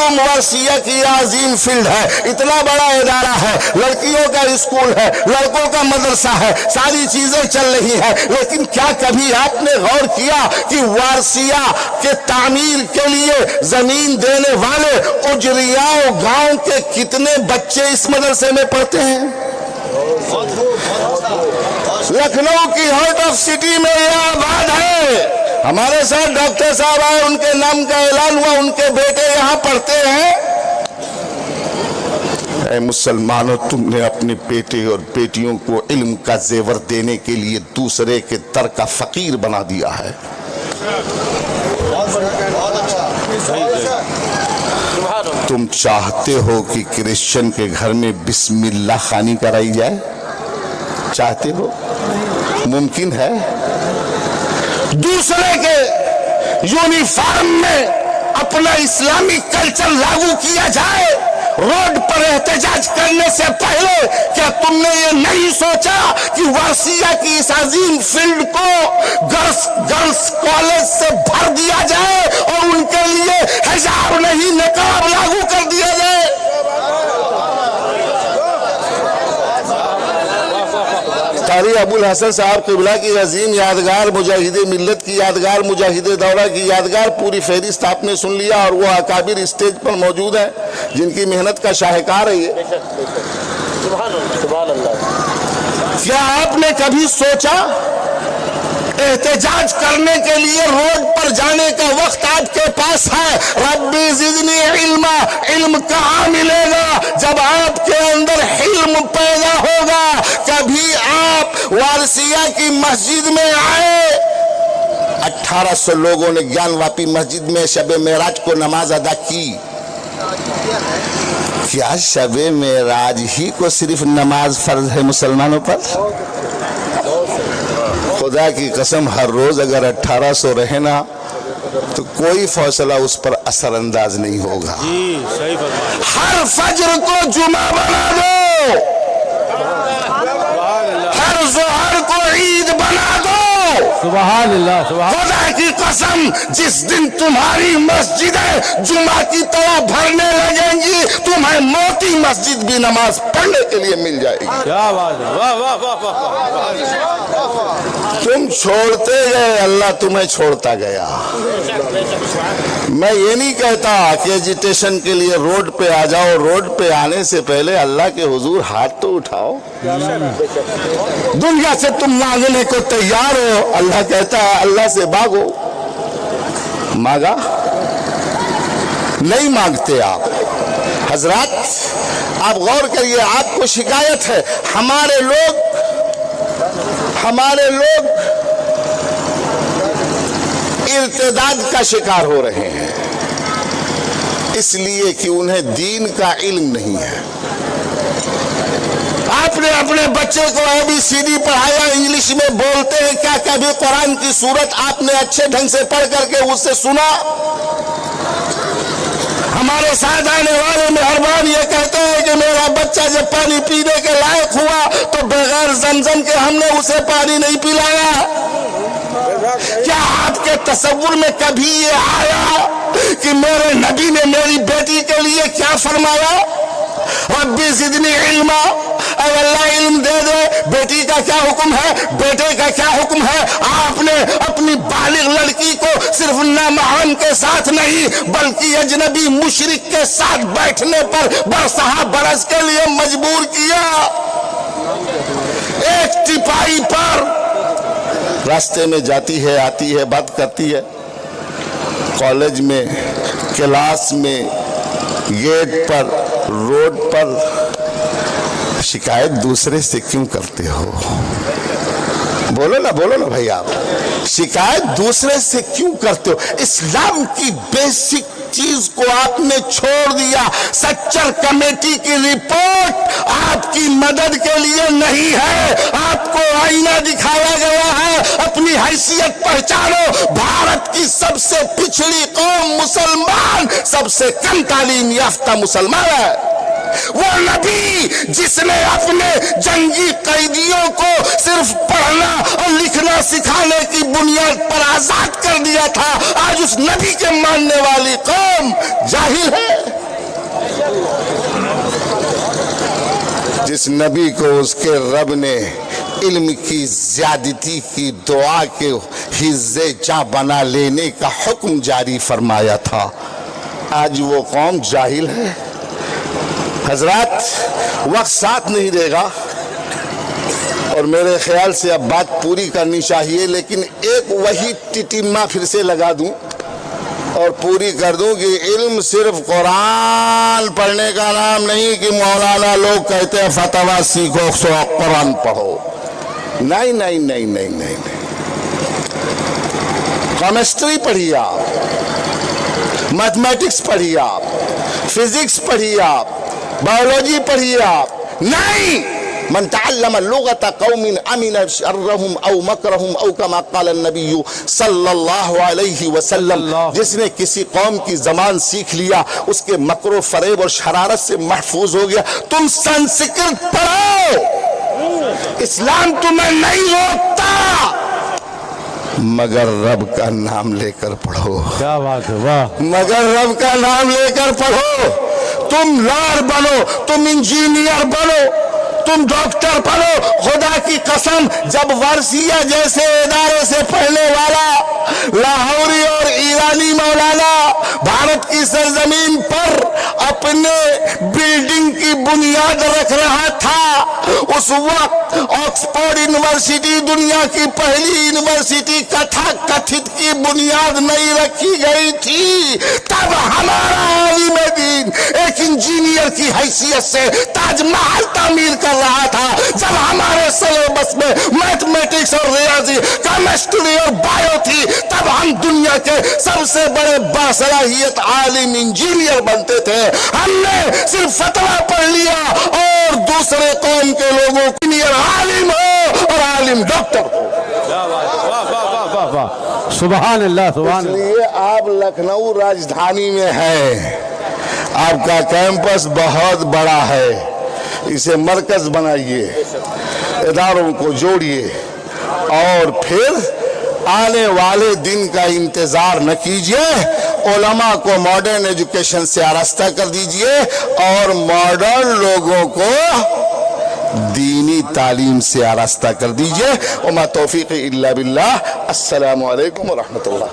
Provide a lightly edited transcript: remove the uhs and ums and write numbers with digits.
मालूम वर्सिया की अजीम फील्ड है, इतना बड़ा इदारा है, लड़कियों का स्कूल है, लड़कों का मदरसा है, सारी चीजें चल रही हैं, लेकिन क्या कभी आपने गौर किया कि वारसिया के तामीर के लिए जमीन देने वाले उजरियाओं गांव के कितने बच्चे इस मदरसे में पढ़ते हैं? लखनऊ की हार्ट ऑफ सिटी में यह बात है। हमारे साथ डॉक्टर साहब आए, उनके नाम का ऐलान हुआ, उनके बेटे यहाँ पढ़ते हैं। ऐ मुसलमानों, तुमने अपने बेटे और बेटियों को इल्म का जेवर देने के लिए दूसरे के दर का फकीर बना दिया है। तुम चाहते हो कि क्रिश्चियन के घर में बिस्मिल्लाह खानी कराई जाए? चाहते हो? मुमकिन है? दूसरे के यूनिफॉर्म में अपना इस्लामिक कल्चर लागू किया जाए? रोड पर एहतजाज करने से पहले क्या तुमने ये नहीं सोचा कि वारसिया की इस अजीम फील्ड को गर्ल्स कॉलेज से भर दिया जाए और उनके लिए हिजाब नहीं निकाब लागू कर दिया जाए? कारी अबुल हसन साहब क़िबला की अजीम यादगार, मुजाहिदे मिल्लत की यादगार, मुजाहिदे दौरा की यादगार, पूरी फहरिस्त आपने सुन लिया और वो अकाबिर स्टेज पर मौजूद है जिनकी मेहनत का शाहकार है ये। क्या आपने कभी सोचा एहतजाज करने के लिए रोड पर जाने का वक्त आपके पास है? रब्बी ज़िदनी इल्मा, इल्म कहाँ मिलेगा जब आपके अंदर इल्म पैदा होगा? कभी आप वारसिया की मस्जिद में आए, 1800 लोगों ने ज्ञानवापी मस्जिद में शब मेराज को नमाज अदा की। क्या शब मेराज ही को सिर्फ नमाज फर्ज है मुसलमानों पर? खुदा की कसम, हर रोज अगर 1800 रहे ना तो कोई फैसला उस पर असरअंदाज नहीं होगा। हर फज्र को जुमा बना दो, हर जोहर को ईद बना दो। सुभान अल्लाह, सुभान। खुदा की कसम, जिस दिन तुम्हारी मस्जिदें जुमा की तरह भरने लगेंगी, तुम्हें मोती मस्जिद भी नमाज पढ़ने के लिए मिल जाएगी। क्या बात है, वाह वाह वाह वाह। तुम छोड़ते गए, अल्लाह तुम्हें छोड़ता गया। मैं ये नहीं कहता कि एजिटेशन के लिए रोड पे आ जाओ, रोड पे आने से पहले अल्लाह के हुजूर हाथ तो उठाओ। दुनिया से तुम मांगने को तैयार हो, अल्लाह कहता है अल्लाह से मांगो। मांगा नहीं, मांगते आप। हजरात आप गौर करिए, आपको शिकायत है, हमारे लोग इर्तिदाद का शिकार हो रहे हैं, इसलिए कि उन्हें दीन का इल्म नहीं है। आपने अपने बच्चे को ABCD पढ़ाया, इंग्लिश में बोलते हैं क्या? कभी कुरान की सूरत आपने अच्छे ढंग से पढ़ करके उससे सुना? हमारे साथ आने वाले मेहरबान ये कहते हैं कि मेरा बच्चा जब पानी पीने के लायक हुआ तो बगैर ज़मज़म के हमने उसे पानी नहीं पिलाया। क्या आपके तसव्वुर में कभी ये आया कि मेरे नबी ने मेरी बेटी के लिए क्या फरमाया? रब्बी ज़िदनी इल्मा, अल्लाह इल्म दे दे। बेटी का क्या हुक्म है, बेटे का क्या हुक्म है? आपने अपनी बालिग लड़की को सिर्फ नामहरम के साथ नहीं बल्कि अजनबी मुशरिक के साथ बैठने पर बरसहा बरस के लिए मजबूर किया। एक टिपाई पर रास्ते में जाती है, आती है, बात करती है, कॉलेज में, क्लास में, गेट पर, रोड पर। शिकायत दूसरे से क्यों करते हो? बोलो ना भाई, आप शिकायत दूसरे से क्यों करते हो? इस्लाम की बेसिक चीज को आपने छोड़ दिया। सच्चर कमेटी की रिपोर्ट आपकी मदद के लिए नहीं है, आपको आईना दिखाया गया है। अपनी हैसियत पहचानो। भारत की सबसे पिछड़ी कौम मुसलमान सबसे कम तालीम याफ्ता मुसलमान है। वो नबी जिसने अपने जंगी कैदियों को सिर्फ पढ़ना और लिखना सिखाने की बुनियाद पर आजाद कर दिया था, आज उस नबी के मानने वाली कौम जाहिल है। جس نبی کو اس کے رب نے علم کی زیادتی کی دعا کے حصے جاں بنا لینے کا حکم جاری فرمایا تھا، آج وہ قوم جاہل ہے۔ حضرات وقت ساتھ نہیں دے گا اور میرے خیال سے اب بات پوری کرنی چاہیے، لیکن ایک وہی ٹٹیما پھر سے لگا دوں اور پوری کر دوں کہ علم صرف قرآن پڑھنے کا نام نہیں کہ مولانا لوگ کہتے ہیں فتویٰ سیکھو سو قرآن پڑھو، نہیں نہیں نہیں نہیں نہیں کیمسٹری پڑھیے آپ، میتھمیٹکس پڑھیے آپ، فزکس پڑھیے آپ، بایولوجی پڑھیے آپ، نہیں، من تعلم لغت قوم امن شرهم او مکرهم او کما قال النبی صلی اللہ علیہ وسلم، جس نے کسی قوم کی زبان سیکھ لیا اس کے مکر و فریب اور شرارت سے محفوظ ہو گیا۔ تم سنسکرت پڑھو، اسلام تمہیں نہیں روکتا، مگر رب کا نام لے کر پڑھو، کیا بات ہے، واہ، مگر رب کا نام لے کر پڑھو۔ تم لائر بنو، تم انجینئر بنو، تم ڈاکٹر پڑھو، خدا کی قسم جب ورثیہ جیسے ادارے سے پڑھنے والا لاہوری اور ایرانی مولانا بھارت کی سرزمین پر اپنے بلڈنگ کی بنیاد رکھ رہا تھا، اس وقت آکسفورڈ یونیورسٹی دنیا کی پہلی یونیورسٹی کتھت کی بنیاد نہیں رکھی گئی تھی، تب ہمارا عالم دین ایک انجینئر کی حیثیت سے تاج محل تعمیر کر رہا تھا، جب ہمارے سلیبس میں میتھمیٹکس اور ریاضی، کیمسٹری اور بایو تھی، تب ہم دنیا کے سب سے بڑے باصلاحیت عالم انجینئر بنتے تھے۔ ہم نے صرف فتویٰ پڑھ لیا اور دوسرے قوم کے لوگوں کو انجینئر عالم ہو اور عالم ڈاکٹر ہو۔ کیا بات ہے، واہ واہ واہ واہ واہ، سبحان اللہ سبحان اس اللہ۔ لیے آپ لکھنؤ راجدھانی میں ہیں، آپ کا کیمپس بہت بڑا ہے، اسے مرکز بنائیے، اداروں کو جوڑیے، اور پھر آنے والے دن کا انتظار نہ کیجیے، علماء کو ماڈرن ایجوکیشن سے آراستہ کر دیجئے اور ماڈرن لوگوں کو دینی تعلیم سے آراستہ کر دیجئے۔ وما توفیق الا باللہ۔ السلام علیکم ورحمۃ اللہ۔